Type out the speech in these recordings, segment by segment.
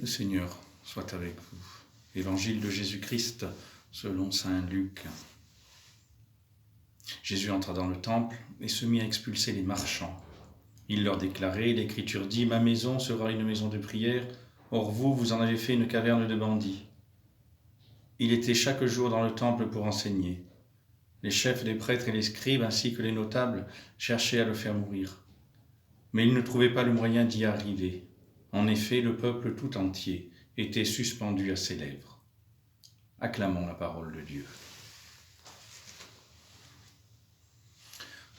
Le Seigneur soit avec vous. Évangile de Jésus-Christ selon saint Luc. Jésus entra dans le temple et se mit à expulser les marchands. Il leur déclarait, l'Écriture dit, « Ma maison sera une maison de prière, or vous, vous en avez fait une caverne de bandits. » Il était chaque jour dans le temple pour enseigner. Les chefs des prêtres et les scribes ainsi que les notables cherchaient à le faire mourir. Mais ils ne trouvaient pas le moyen d'y arriver. En effet, le peuple tout entier était suspendu à ses lèvres. Acclamons la parole de Dieu.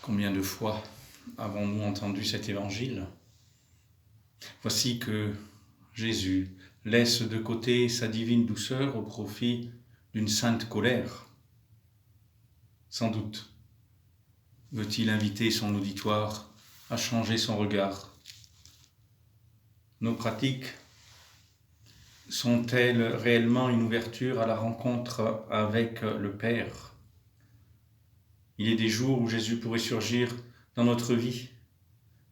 Combien de fois avons-nous entendu cet évangile ? Voici que Jésus laisse de côté sa divine douceur au profit d'une sainte colère. Sans doute veut-il inviter son auditoire à changer son regard. Nos pratiques sont-elles réellement une ouverture à la rencontre avec le Père ? Il est des jours où Jésus pourrait surgir dans notre vie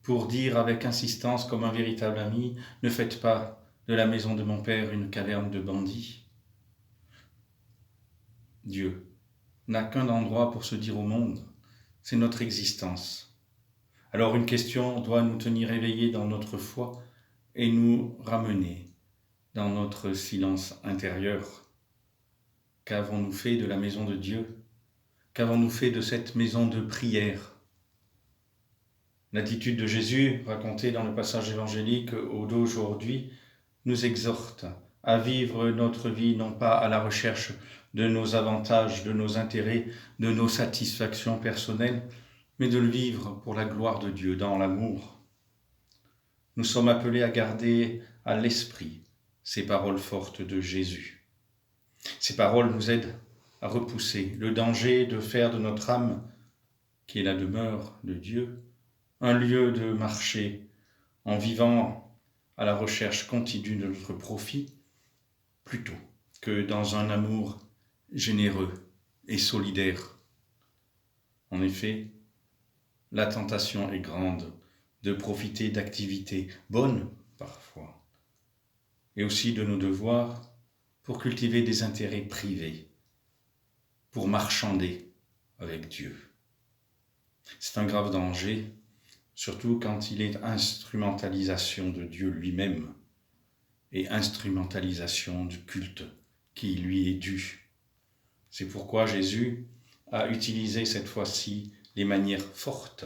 pour dire avec insistance comme un véritable ami, ne faites pas de la maison de mon Père une caverne de bandits. Dieu n'a qu'un endroit pour se dire au monde, c'est notre existence. Alors une question doit nous tenir éveillés dans notre foi et nous ramener dans notre silence intérieur. Qu'avons-nous fait de la maison de Dieu ? Qu'avons-nous fait de cette maison de prière ? L'attitude de Jésus, racontée dans le passage évangélique au d'aujourd'hui, nous exhorte à vivre notre vie non pas à la recherche de nos avantages, de nos intérêts, de nos satisfactions personnelles, mais de le vivre pour la gloire de Dieu, dans l'amour. Nous sommes appelés à garder à l'esprit ces paroles fortes de Jésus. Ces paroles nous aident à repousser le danger de faire de notre âme, qui est la demeure de Dieu, un lieu de marché en vivant à la recherche continue de notre profit, plutôt que dans un amour généreux et solidaire. En effet, la tentation est grande de profiter d'activités bonnes parfois, et aussi de nos devoirs pour cultiver des intérêts privés, pour marchander avec Dieu. C'est un grave danger, surtout quand il est instrumentalisation de Dieu lui-même et instrumentalisation du culte qui lui est dû. C'est pourquoi Jésus a utilisé cette fois-ci les manières fortes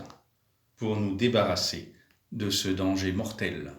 pour nous débarrasser de ce danger mortel.